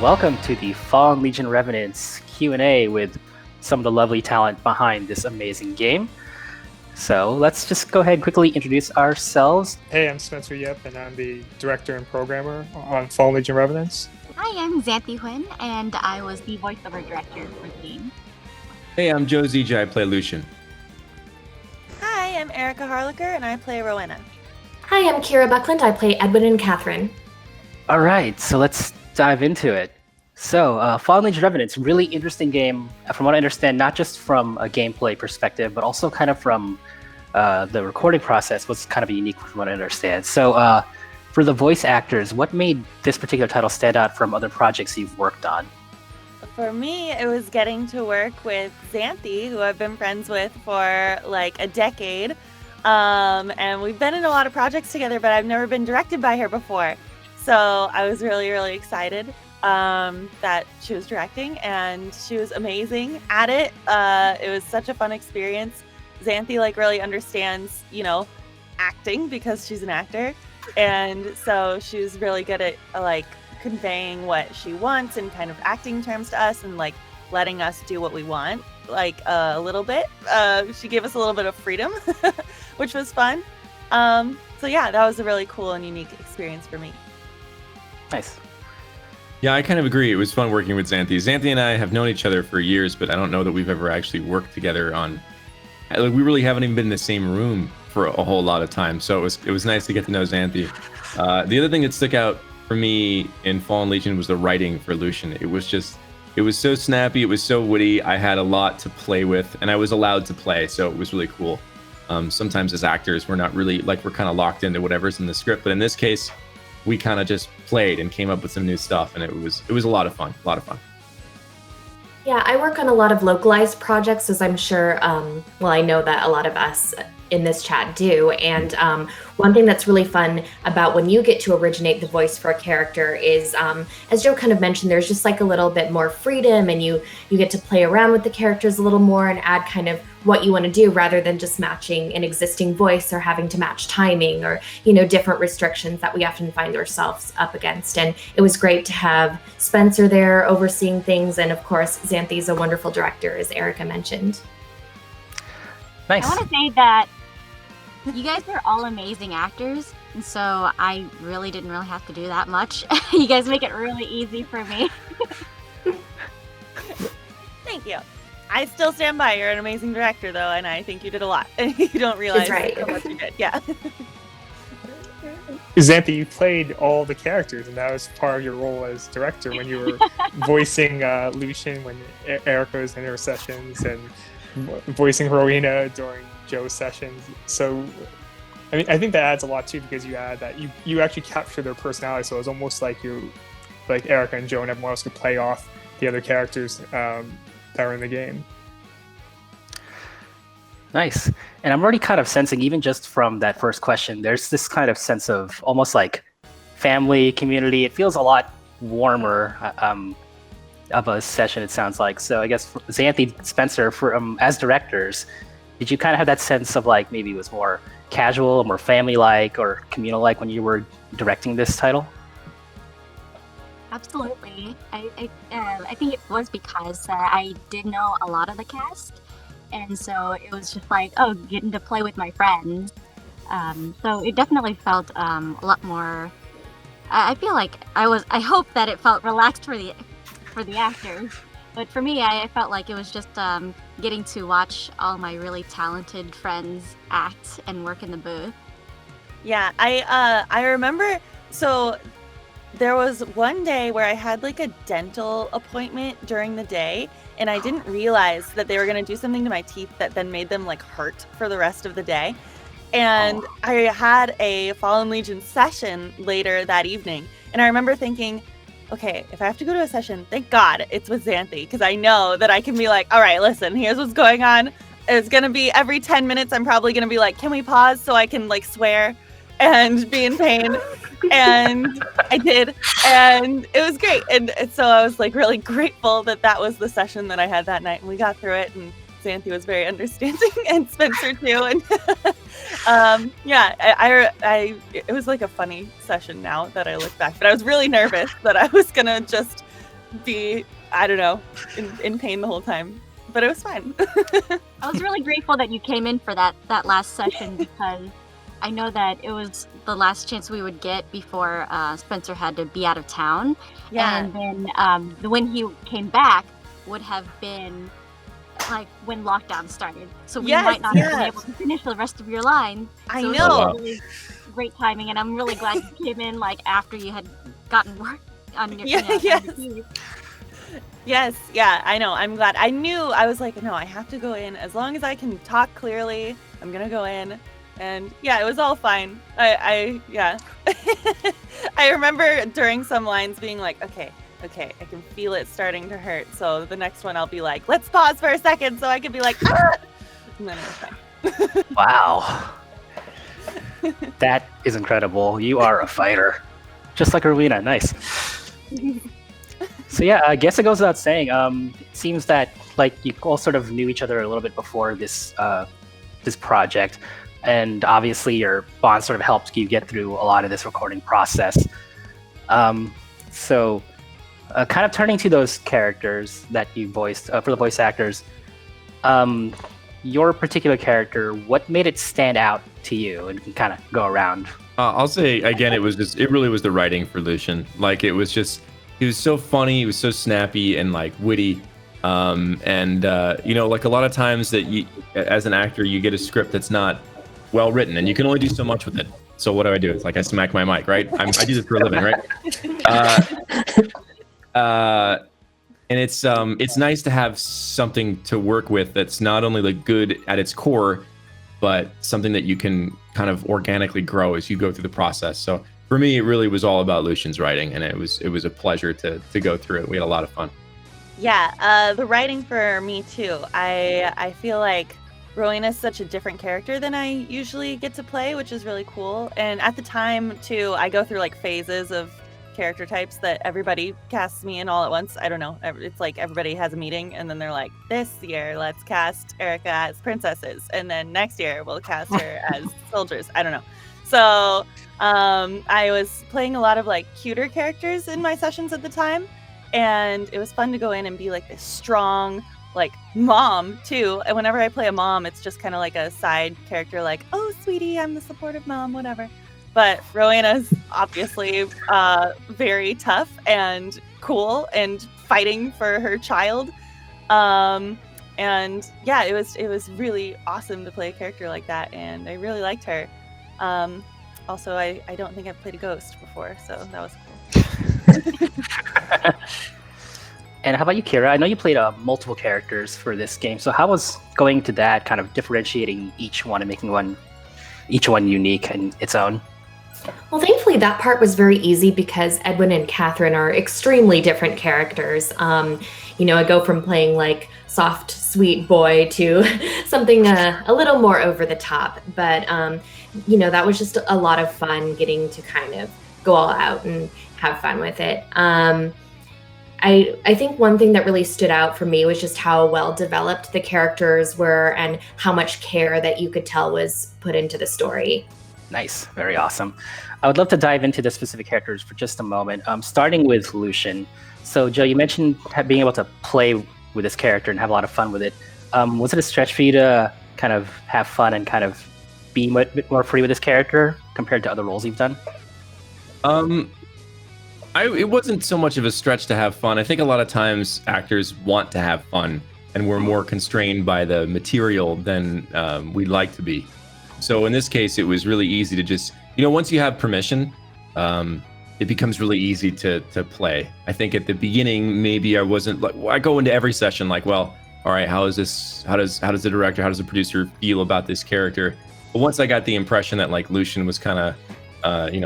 welcome to the Fallen Legion Revenants Q&A with some of the lovely talent behind this amazing game. So let's just go ahead and quickly introduce ourselves. Hey, I'm Spencer Yip, and I'm the director and programmer on Fallen Legion Revenants. Hi, I'm Xanthe Huynh, and I was the voiceover director for the game. Hey, I'm Joe Zieja, I play Lucian. Hi, I'm Erika Harlacher, and I play Rowena. Hi, I'm Kira Buckland, I play Edwin and Catherine. All right, so let's dive into it. So, Fallen Legion Revenants, really interesting game, from what I understand, not just from a gameplay perspective, but also kind of from the recording process was kind of unique from what I understand. So, for the voice actors, what made this particular title stand out from other projects you've worked on? For me, it was getting to work with Xanthe, who I've been friends with for like a decade. And we've been in a lot of projects together, but I've never been directed by her before. So I was really, really excited that she was directing, and she was amazing at it. It was such a fun experience. Xanthe really understands, acting because she's an actor. And so she was really good at conveying what she wants in kind of acting terms to us, and letting us do what we want a little bit. She gave us a little bit of freedom, which was fun. So yeah, that was a really cool and unique experience for me. Nice. Yeah, I kind of agree. It was fun working with Xanthe. Xanthe and I have known each other for years, but I don't know that we've ever actually worked together on. We really haven't even been in the same room for a whole lot of time. So it was nice to get to know Xanthe. The other thing that stuck out for me in Fallen Legion was the writing for Lucian. It was so snappy. It was so witty. I had a lot to play with, and I was allowed to play, so it was really cool. Sometimes as actors, we're not really we're kind of locked into whatever's in the script, but in this case, we kind of just played and came up with some new stuff, and it was a lot of fun. Yeah, I work on a lot of localized projects, as I'm sure, I know that a lot of us in this chat do. And one thing that's really fun about when you get to originate the voice for a character is, as Joe kind of mentioned, there's just a little bit more freedom, and you get to play around with the characters a little more and add kind of what you want to do, rather than just matching an existing voice or having to match timing or, different restrictions that we often find ourselves up against. And it was great to have Spencer there overseeing things. And of course, Xanthe's a wonderful director, as Erika mentioned. Nice. I want to say that you guys are all amazing actors, and so I really didn't have to do that much. You guys make it really easy for me. Thank you. I still stand by. You're an amazing director, though, and I think you did a lot. You don't realize how much you did. Yeah. Xanthe, you played all the characters, and that was part of your role as director when you were voicing Lucian when Erika was in her sessions, and voicing Rowena during Joe's sessions. So, I think that adds a lot too, because you add that you actually capture their personality. So it's almost like Erika and Joe and everyone else could play off the other characters that are in the game. Nice. And I'm already kind of sensing, even just from that first question, there's this kind of sense of almost like family, community. It feels a lot warmer of a session, it sounds like. So I guess Xanthe, Spencer, as directors, did you kind of have that sense of maybe it was more casual, more family-like, or communal-like when you were directing this title? Absolutely. I think it was because I did know a lot of the cast, and so it was just getting to play with my friends. So it definitely felt a lot more. I feel like I hope that it felt relaxed for the actors, but for me, I felt like it was just getting to watch all my really talented friends act and work in the booth. Yeah, I remember. So there was one day where I had a dental appointment during the day, and I didn't realize that they were going to do something to my teeth that then made them hurt for the rest of the day. And I had a Fallen Legion session later that evening, and I remember thinking, okay, if I have to go to a session, thank God it's with Xanthe, because I know that I can be all right, listen, here's what's going on. It's going to be every 10 minutes, I'm probably going to be can we pause so I can swear and be in pain? And I did, and it was great. And so I was really grateful that was the session that I had that night, and we got through it, and Xanthe was very understanding, and Spencer too. And it was a funny session now that I look back, but I was really nervous that I was gonna just be, I don't know, in pain the whole time. But it was fine. I was really grateful that you came in for that last session because I know that it was the last chance we would get before Spencer had to be out of town. Yeah. And then when he came back would have been like when lockdown started. So we might not have been able to finish the rest of your line. I so know. It was really great timing, and I'm really glad you came in like after you had gotten work on your on your piece. Yes, yeah, I know. I'm glad. I knew, I was like, no, I have to go in. As long as I can talk clearly, I'm gonna go in. And yeah, it was all fine. I remember during some lines being like, okay, I can feel it starting to hurt. So the next one I'll be like, let's pause for a second so I can be like, ah! And then it was fine. Wow. That is incredible. You are a fighter. Just like Rowena. Nice. So yeah, I guess it goes without saying. It seems that like you all sort of knew each other a little bit before this this project, and obviously your bond sort of helped you get through a lot of this recording process. So kind of turning to those characters that you voiced for the voice actors, your particular character, what made it stand out to you? And you can kind of go around. I'll say again, it really was the writing for Lucian. Like he was so funny, he was so snappy and like witty. Like a lot of times that you, as an actor, you get a script that's not well written and you can only do so much with it. So what do? It's like I smack my mic, right? I do this for a living, right? And it's nice to have something to work with that's not only like good at its core, but something that you can kind of organically grow as you go through the process. So for me, it really was all about Lucian's writing, and it was a pleasure to go through it. We had a lot of fun. Yeah, the writing for me too. I feel like Rowena is such a different character than I usually get to play, which is really cool. And at the time too, I go through like phases of character types that everybody casts me in all at once. I don't know. It's like everybody has a meeting and then they're like, this year, let's cast Erika as princesses. And then next year, we'll cast her as soldiers. I don't know. So I was playing a lot of like cuter characters in my sessions at the time. And it was fun to go in and be like this strong, like mom too. And whenever I play a mom, it's just kind of like a side character, like, oh, sweetie, I'm the supportive mom, whatever. But Rowena's obviously very tough and cool and fighting for her child. And yeah, it was really awesome to play a character like that. And I really liked her. Also, I don't think I've played a ghost before, so that was cool. And how about you, Kira? I know you played multiple characters for this game. So how was going to that, kind of differentiating each one and making each one unique and its own? Well, thankfully that part was very easy because Edwin and Catherine are extremely different characters. I go from playing like soft, sweet boy to something a little more over the top. But, that was just a lot of fun getting to kind of go all out and have fun with it. I think one thing that really stood out for me was just how well developed the characters were and how much care that you could tell was put into the story. Nice. Very awesome. I would love to dive into the specific characters for just a moment, starting with Lucian. So, Joe, you mentioned being able to play with this character and have a lot of fun with it. Was it a stretch for you to kind of have fun and kind of be a bit more free with this character compared to other roles you've done? It wasn't so much of a stretch to have fun. I think a lot of times actors want to have fun, and we're more constrained by the material than we'd like to be. So in this case, it was really easy to just, once you have permission, it becomes really easy to play. I think at the beginning, maybe I wasn't like, I go into every session like, well, all right, how does the director, how does the producer feel about this character? But once I got the impression that like Lucian was kind of,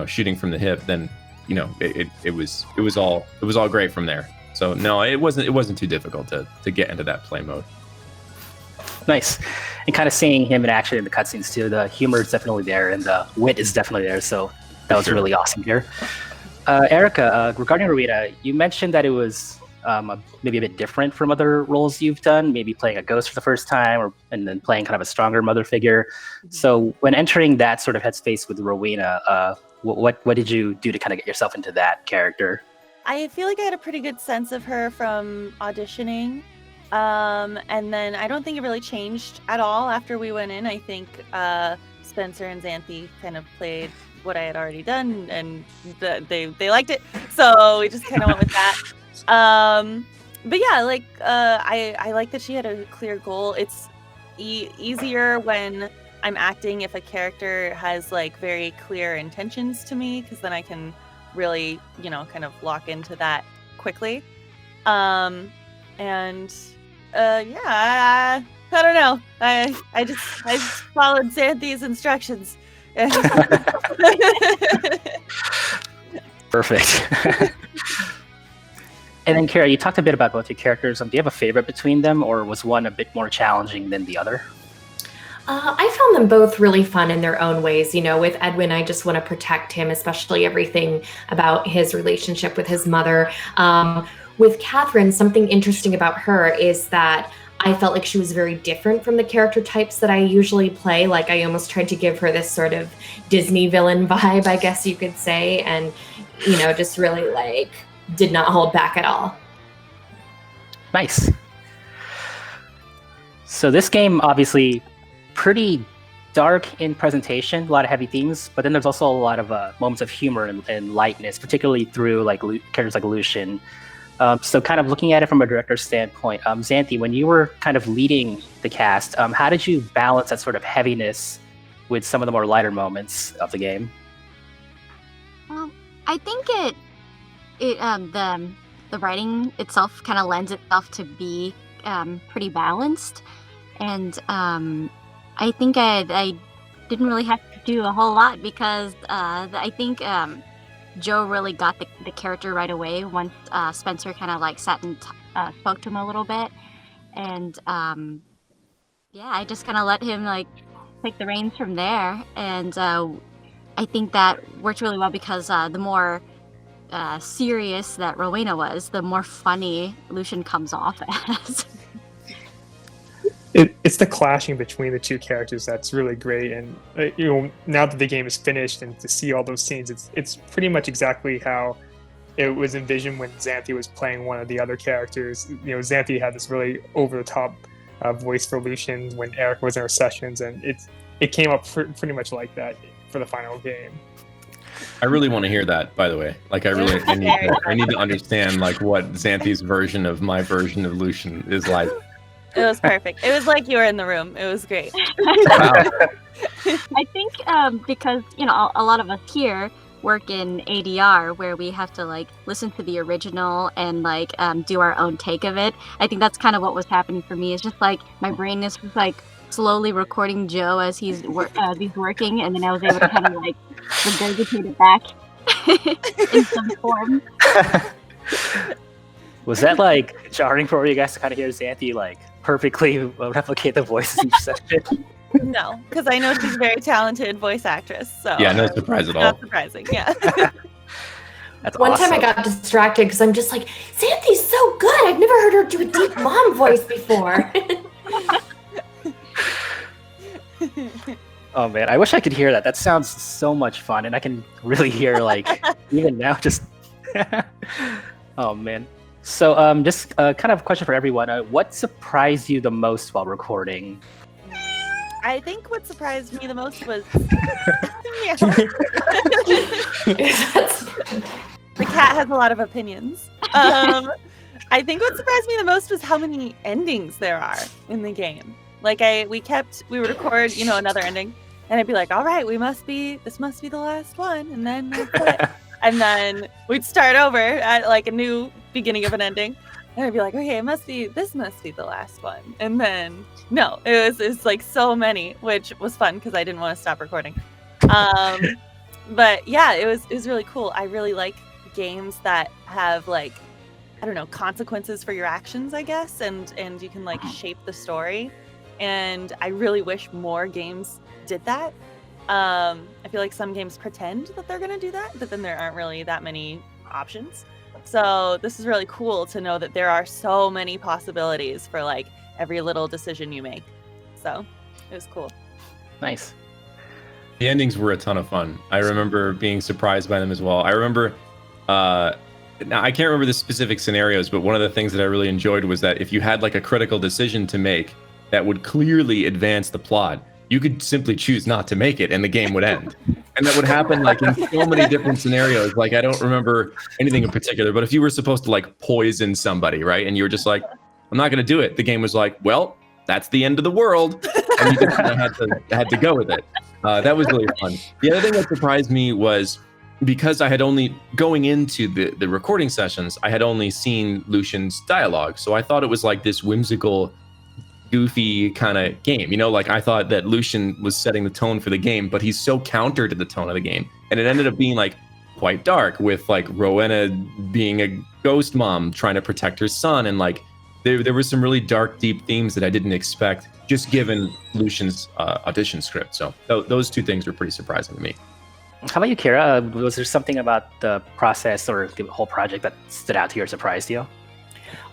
shooting from the hip, then, it was all great from there. So no, it wasn't too difficult to get into that play mode. Nice. And kind of seeing him in action in the cutscenes too. The humor is definitely there and the wit is definitely there. So that was really awesome here. Erika, regarding Rowena, you mentioned that it was maybe a bit different from other roles you've done, maybe playing a ghost for the first time and then playing kind of a stronger mother figure. So when entering that sort of headspace with Rowena, what did you do to kind of get yourself into that character? I feel like I had a pretty good sense of her from auditioning. And then I don't think it really changed at all after we went in. I think Spencer and Xanthe kind of played what I had already done, and they liked it, so we just kind of went with that. But yeah, like I like that she had a clear goal. It's easier when I'm acting if a character has like very clear intentions to me, because then I can really, you know, kind of lock into that quickly. And yeah, I don't know. I just followed Xanthe's instructions. Perfect. And then Kira, you talked a bit about both your characters. Do you have a favorite between them, or was one a bit more challenging than the other? I found them both really fun in their own ways. You know, with Edwin, I just want to protect him, especially everything about his relationship with his mother. With Catherine, something interesting about her is that I felt like she was very different from the character types that I usually play. Like, I almost tried to give her this sort of Disney villain vibe, I guess you could say, and, you know, just really like did not hold back at all. Nice. So this game, obviously, pretty dark in presentation, a lot of heavy themes, but then there's also a lot of moments of humor and lightness, particularly through like characters like Lucian. So kind of looking at it from a director's standpoint, Xanthe, when you were kind of leading the cast, how did you balance that sort of heaviness with some of the more lighter moments of the game? Well, I think the writing itself kind of lends itself to be pretty balanced, and I think I didn't really have to do a whole lot, because I think Joe really got the character right away once Spencer kind of like sat and spoke to him a little bit, and yeah, I just kind of let him like take the reins from there, and I think that worked really well, because the more serious that Rowena was, the more funny Lucian comes off as. It's the clashing between the two characters that's really great, and you know, now that the game is finished and to see all those scenes, it's pretty much exactly how it was envisioned when Xanthe was playing one of the other characters. You know, Xanthe had this really over the top voice for Lucian when Erika was in her sessions, and it came up pretty much like that for the final game. I really want to hear that, by the way. Like, I need to understand like what Xanthe's version of my version of Lucian is like. It was perfect. It was like you were in the room. It was great. Wow. I think because, you know, a lot of us here work in ADR, where we have to like listen to the original and like do our own take of it. I think that's kind of what was happening for me. It's just like my brain is just like slowly recording Joe as he's working, and then I was able to kind of like regurgitate it back in some form. Was that like jarring for you guys to kind of hear Xanthe like perfectly replicate the voices each session? No, because I know she's a very talented voice actress. So Yeah, no surprise at all. Not surprising. Yeah. That's One awesome. time I got distracted because I'm just like, Xanthe's so good. I've never heard her do a deep mom voice before. Oh man, I wish I could hear that. That sounds so much fun, and I can really hear like even now just. Oh man. So just kind of a question for everyone. What surprised you the most while recording? I think what surprised me the most was the cat has a lot of opinions. I think what surprised me the most was how many endings there are in the game. Like we would record, you know, another ending, and I'd be like, all right, this must be the last one, and then that's it. And then we'd start over at like a new beginning of an ending, and I'd be like, okay, this must be the last one. And then no, it was like so many, which was fun because I didn't want to stop recording. But yeah, it was really cool. I really like games that have like, I don't know, consequences for your actions, I guess, and you can like shape the story. And I really wish more games did that. I feel like some games pretend that they're going to do that, but then there aren't really that many options. So this is really cool to know that there are so many possibilities for like every little decision you make. So it was cool. Nice. The endings were a ton of fun. I remember being surprised by them as well. I remember now I can't remember the specific scenarios, but one of the things that I really enjoyed was that if you had like a critical decision to make that would clearly advance the plot, you could simply choose not to make it and the game would end. And that would happen like in so many different scenarios. Like I don't remember anything in particular, but if you were supposed to like poison somebody, right? And you were just like, I'm not going to do it. The game was like, well, that's the end of the world. And you just had to go with it. That was really fun. The other thing that surprised me was because I had only, going into the recording sessions, I had only seen Lucian's dialogue. So I thought it was like this whimsical, goofy kind of game, you know, like I thought that Lucian was setting the tone for the game, but he's so counter to the tone of the game, and it ended up being like quite dark, with like Rowena being a ghost mom trying to protect her son, and like there were some really dark, deep themes that I didn't expect, just given Lucian's audition script. So those two things were pretty surprising to me. How about you, Kira? Was there something about the process or the whole project that stood out to you or surprised you?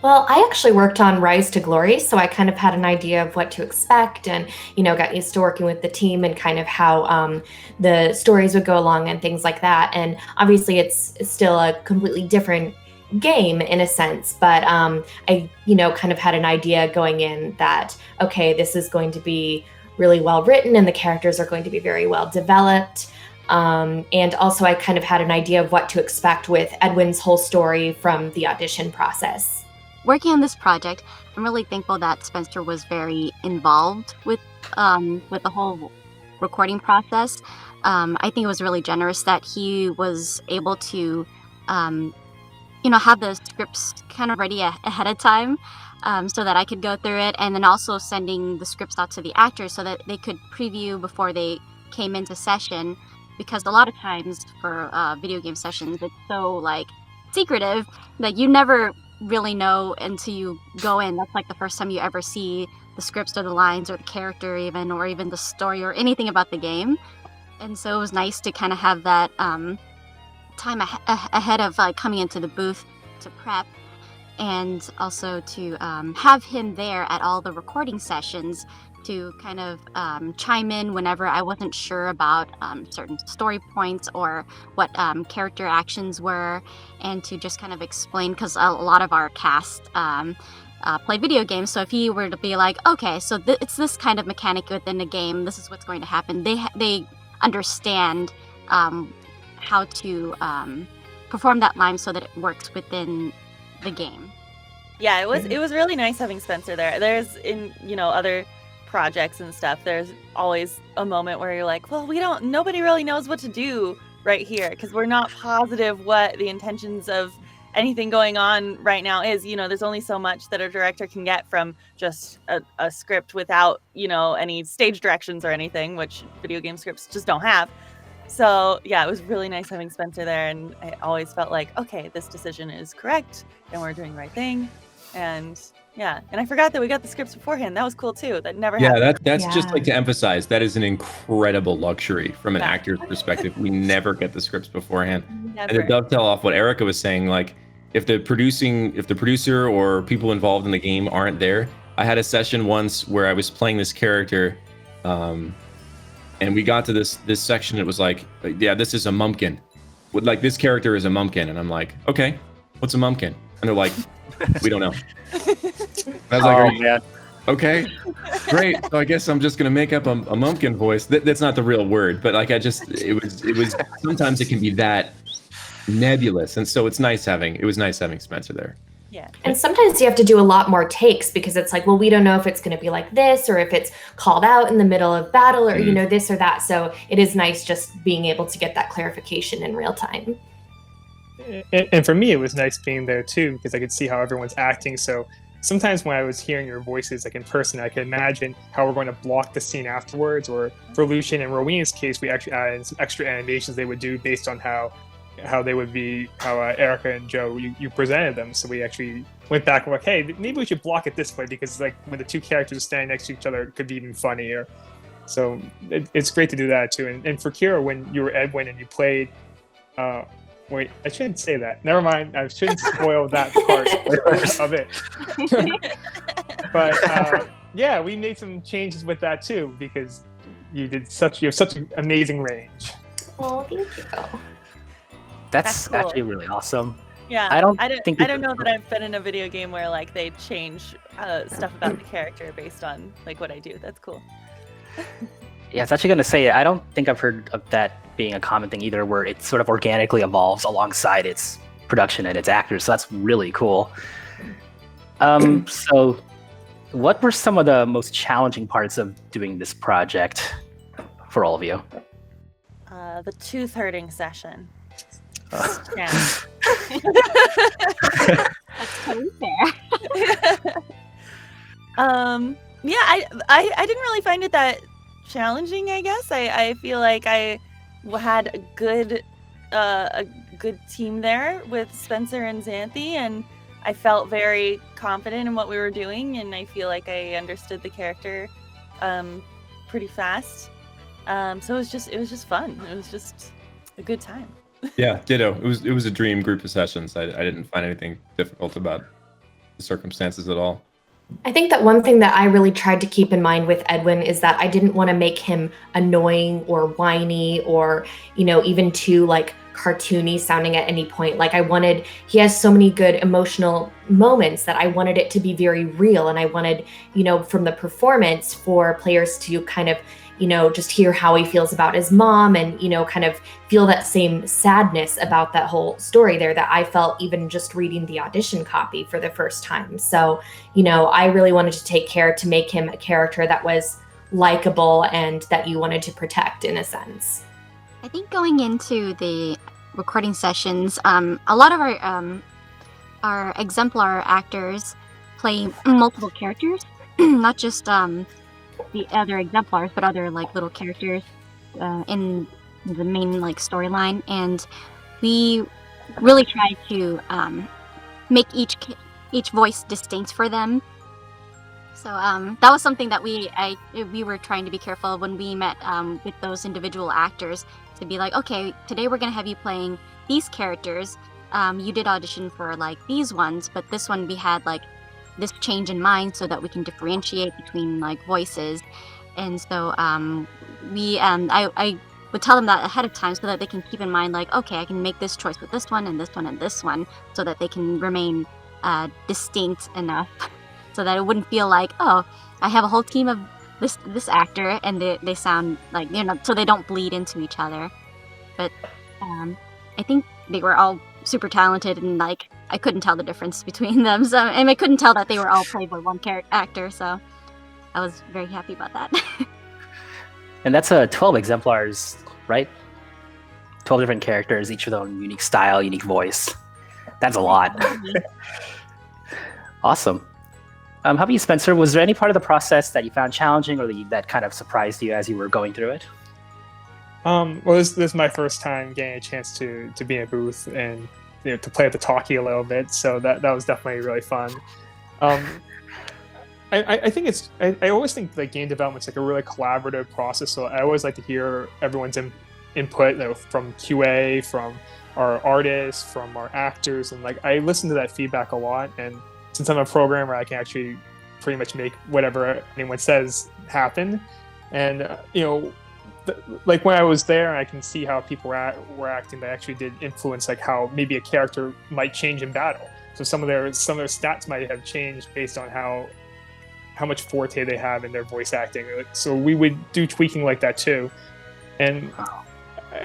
Well, I actually worked on Rise to Glory, so I kind of had an idea of what to expect, and got used to working with the team and kind of how the stories would go along and things like that. And obviously, it's still a completely different game in a sense, but I kind of had an idea going in that, okay, this is going to be really well written and the characters are going to be very well developed. And also I kind of had an idea of what to expect with Edwin's whole story from the audition process. Working on this project, I'm really thankful that Spencer was very involved with the whole recording process. I think it was really generous that he was able to, have the scripts kind of ready ahead of time, so that I could go through it, and then also sending the scripts out to the actors so that they could preview before they came into session. Because a lot of times for video game sessions, it's so like secretive that you never really know until you go in. That's like the first time you ever see the scripts or the lines or the character or even the story or anything about the game. And so it was nice to kind of have that time ahead of coming into the booth to prep, and also to have him there at all the recording sessions to kind of chime in whenever I wasn't sure about certain story points or what character actions were, and to just kind of explain, because a lot of our cast play video games. So if he were to be like, okay, so it's this kind of mechanic within the game, this is what's going to happen, they understand how to perform that line so that it works within the game. Yeah, it was really nice having Spencer there. There's in other projects and stuff, there's always a moment where you're like, well, nobody really knows what to do right here, because we're not positive what the intentions of anything going on right now is. There's only so much that a director can get from just a script without any stage directions or anything, which video game scripts just don't have. So yeah, it was really nice having Spencer there, and I always felt like, okay, this decision is correct and we're doing the right thing. And yeah, and I forgot that we got the scripts beforehand. That was cool too. That never happened. That's just like to emphasize, that is an incredible luxury from an actor's perspective. We never get the scripts beforehand. Never. And to dovetail off what Erika was saying, like if the producer or people involved in the game aren't there, I had a session once where I was playing this character, and we got to this section. It was like, yeah, this is a mumpkin. Like this character is a mumpkin, and I'm like, okay, what's a mumpkin? And they're like, we don't know. I was like, man. Okay, great. So I guess I'm just gonna make up a mumpkin voice. That's not the real word, but like it was. Sometimes it can be that nebulous, and so it was nice having Spencer there. Yeah. And sometimes you have to do a lot more takes, because it's like, well, we don't know if it's going to be like this, or if it's called out in the middle of battle, or this or that. So it is nice just being able to get that clarification in real time. And for me, it was nice being there too, because I could see how everyone's acting. So sometimes when I was hearing your voices like in person, I could imagine how we're going to block the scene afterwards. Or for Lucian and Rowena's case, we actually added some extra animations they would do based on how they would be, how Erika and Joe, you presented them. So we actually went back and were like, hey, maybe we should block it this way, because like when the two characters are standing next to each other, it could be even funnier. So it's great to do that too. And for Kira, when you were Edwin and you played, wait, I shouldn't say that. Never mind. I shouldn't spoil that part of it. But yeah, we made some changes with that too, because you have such an amazing range. Oh, thank you. That's cool. actually really awesome. Yeah, I don't I think don't know that I've been in a video game where like they change stuff about the character based on like what I do. That's cool. Yeah, it's actually going to say I don't think I've heard of that being a common thing either, where it sort of organically evolves alongside its production and its actors. So that's really cool. So, what were some of the most challenging parts of doing this project for all of you? The tooth hurting session. Yeah. That's totally fair. Yeah, I didn't really find it that challenging, I guess. I feel like I had a good team there with Spencer and Xanthe, and I felt very confident in what we were doing, and I feel like I understood the character pretty fast. So it was just fun. It was just a good time. Yeah, ditto. It was a dream group of sessions. I didn't find anything difficult about the circumstances at all. I think that one thing that I really tried to keep in mind with Edwin is that I didn't want to make him annoying or whiny or, even too like cartoony sounding at any point. Like he has so many good emotional moments that I wanted it to be very real. And I wanted, from the performance for players to kind of, just hear how he feels about his mom and, kind of feel that same sadness about that whole story there that I felt even just reading the audition copy for the first time. So, I really wanted to take care to make him a character that was likable and that you wanted to protect in a sense. I think going into the recording sessions, a lot of our exemplar actors play multiple characters, not just the other exemplars, but other like little characters in the main like storyline, and we really try to make each voice distinct for them. So that was something that we were trying to be careful of when we met with those individual actors, to be like, okay, today we're gonna have you playing these characters. You did audition for like these ones, but this one we had like this change in mind so that we can differentiate between like voices. And so I would tell them that ahead of time so that they can keep in mind like, okay, I can make this choice with this one and this one and this one, so that they can remain distinct enough so that it wouldn't feel like, oh, I have a whole team of this actor and they sound like, so they don't bleed into each other. But I think they were all super talented, and like I couldn't tell the difference between them. So, and I couldn't tell that they were all played by one actor. So I was very happy about that. And that's 12 exemplars, right? 12 different characters, each with their own unique style, unique voice. That's a lot. Awesome. How about you, Spencer? Was there any part of the process that you found challenging or that kind of surprised you as you were going through it? Well, this is my first time getting a chance to be in a booth and to play with the talkie a little bit. So that was definitely really fun. I think I always think that game development's like a really collaborative process. So I always like to hear everyone's input, from QA, from our artists, from our actors, and like I listen to that feedback a lot. And since I'm a programmer, I can actually pretty much make whatever anyone says happen. And like when I was there, I can see how people were acting. They actually did influence like how maybe a character might change in battle. So some of their stats might have changed based on how much forte they have in their voice acting. So we would do tweaking like that too. And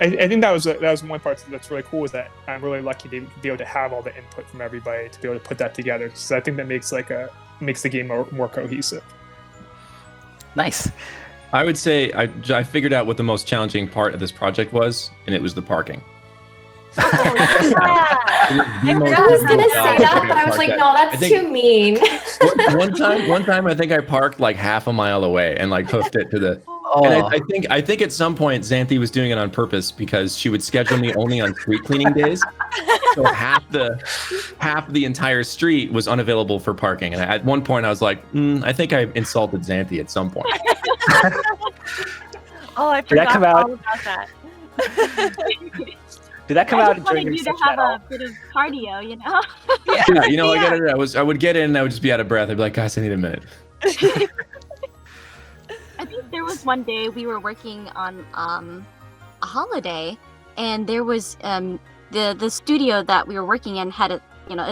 I think that was one part that's really cool, is that I'm really lucky to be able to have all the input from everybody to be able to put that together. So I think that makes the game more cohesive. Nice. I would say I figured out what the most challenging part of this project was, and it was the parking. Oh, yeah. I was gonna say that, but I was like, no, that's too mean. One time I think I parked like half a mile away and like hoofed it to the. Oh. And I think at some point Xanthe was doing it on purpose because she would schedule me only on street cleaning days. So half the entire street was unavailable for parking. And at one point I was like, I think I insulted Xanthe at some point. Oh, I forgot all about that. Did that come out during your session? I have a bit of cardio, Yeah, I get it. I would get in and I would just be out of breath. I'd be like, guys, I need a minute. I think there was one day we were working on a holiday, and there was the studio that we were working in had it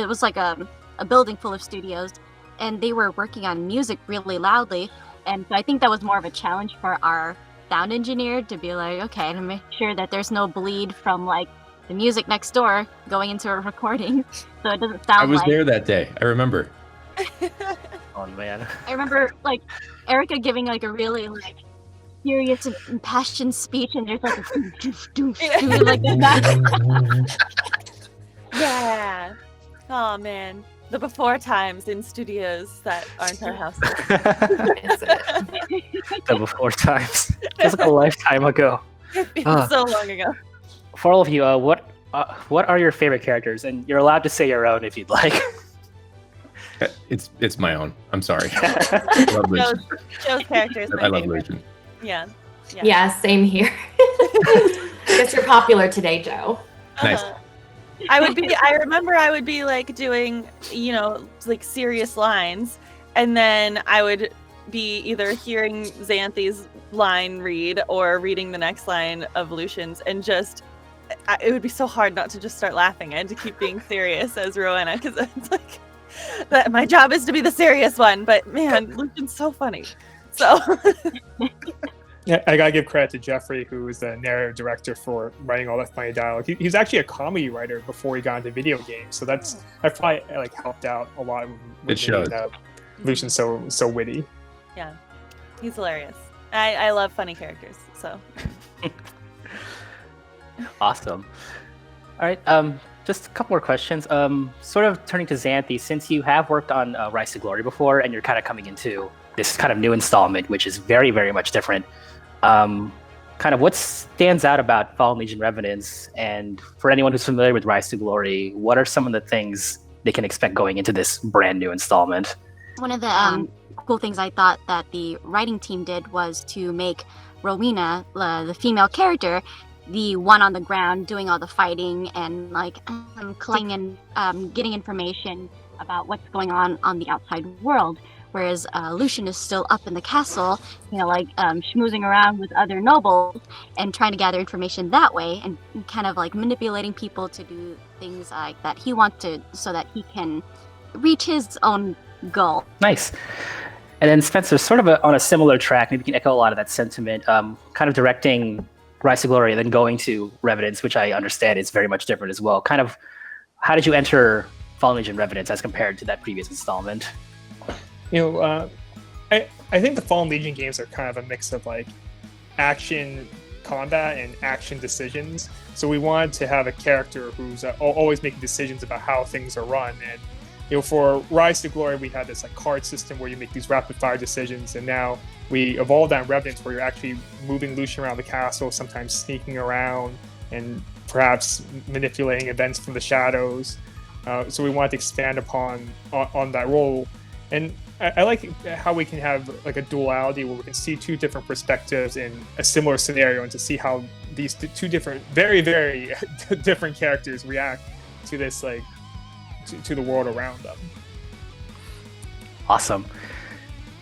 was like a building full of studios, and they were working on music really loudly, and so I think that was more of a challenge for our sound engineer to be like, okay, to make sure that there's no bleed from like the music next door going into a recording, so it doesn't sound. I was there that day. I remember. Oh man. I remember like Erika giving like a really like serious and impassioned speech, and there's like a doof, doof, doof, like that. Yeah. Oh man, the before times in studios that aren't our houses. The before times. Feels like a lifetime ago. It feels so long ago. For all of you, what are your favorite characters? And you're allowed to say your own if you'd like. It's my own. I'm sorry. I love Lucian. Joe's character is my I love favorite. Lucian. Yeah. Same here. Guess you're popular today, Joe. Nice. I remember I would be like doing, like serious lines, and then I would be either hearing Xanthe's line read or reading the next line of Lucian's, and it would be so hard not to just start laughing. I had to keep being serious as Rowena, because it's like that my job is to be the serious one, but man, Lucian's so funny. So Yeah, I gotta give credit to Jeffrey, who was the narrative director for writing all that funny dialogue. He was actually a comedy writer before he got into video games, so that probably like helped out a lot. It shows. Lucian's so witty. yeah, he's hilarious. I love funny characters. So Awesome. All right. Just a couple more questions. Sort of turning to Xanthe, since you have worked on Rise to Glory before, and you're kind of coming into this kind of new installment, which is very, very much different. Kind of what stands out about Fallen Legion Revenants, and for anyone who's familiar with Rise to Glory, what are some of the things they can expect going into this brand new installment? One of the cool things I thought that the writing team did was to make Rowena, the female character, the one on the ground doing all the fighting and like collecting and getting information about what's going on the outside world. Whereas Lucian is still up in the castle, schmoozing around with other nobles and trying to gather information that way, and kind of like manipulating people to do things like that he wants to, so that he can reach his own goal. Nice. And then Spencer, sort of on a similar track, maybe you can echo a lot of that sentiment, kind of directing Rise to Glory and then going to Revenants, which I understand is very much different as well. Kind of, how did you enter Fallen Legion Revenants as compared to that previous installment? I think the Fallen Legion games are kind of a mix of like action combat and action decisions. So we wanted to have a character who's always making decisions about how things are run. And for Rise to Glory, we had this like card system where you make these rapid fire decisions, and now we evolved on Revenants, where you're actually moving Lucian around the castle, sometimes sneaking around and perhaps manipulating events from the shadows. So we wanted to expand upon that role. And I like how we can have like a duality where we can see two different perspectives in a similar scenario, and to see how these two different, very, very different characters react to this, like, to the world around them. Awesome.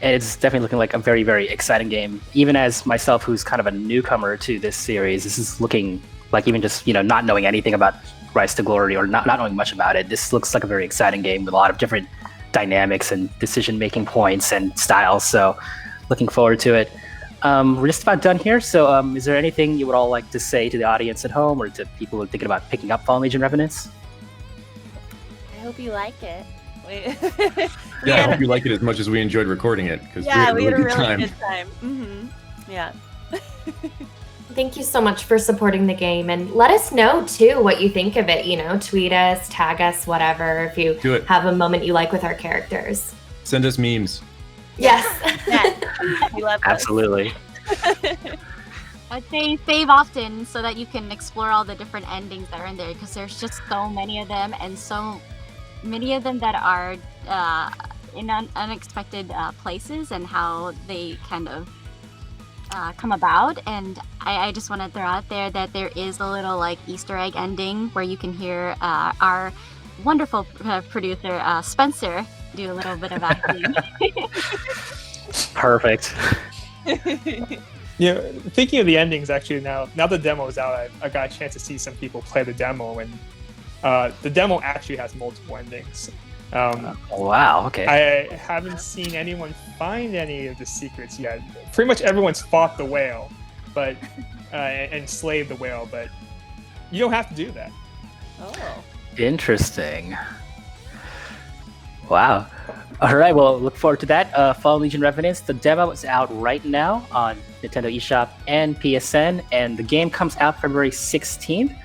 And it's definitely looking like a very, very exciting game. Even as myself, who's kind of a newcomer to this series, this is looking like, even just, not knowing anything about Rise to Glory or not knowing much about it, this looks like a very exciting game with a lot of different dynamics and decision-making points and styles. So looking forward to it. We're just about done here. So is there anything you would all like to say to the audience at home, or to people who are thinking about picking up Fallen Legion Revenants? I hope you like it. I hope you like it as much as we enjoyed recording it, because we had a really good time. Mm-hmm. Yeah. Thank you so much for supporting the game, and let us know too what you think of it. Tweet us, tag us, whatever, if you have a moment you like with our characters. Send us memes. Yes. We love Absolutely. I'd say save often so that you can explore all the different endings that are in there, because there's just so many of them, and so many of them that are in unexpected places, and how they kind of come about. And I just want to throw out there that there is a little like Easter egg ending where you can hear our wonderful producer Spencer do a little bit of acting. Perfect. Thinking of the endings, actually, now the demo is out, I got a chance to see some people play the demo, and the demo actually has multiple endings. Wow. Okay. I haven't seen anyone find any of the secrets yet. Pretty much everyone's fought the whale, but and slayed the whale, but you don't have to do that. Oh. Interesting. Wow. All right. Well, look forward to that. Fallen Legion Revenants. The demo is out right now on Nintendo eShop and PSN, and the game comes out February 16th.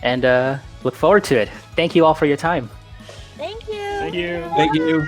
And look forward to it. Thank you all for your time. Thank you. Thank you. Thank you.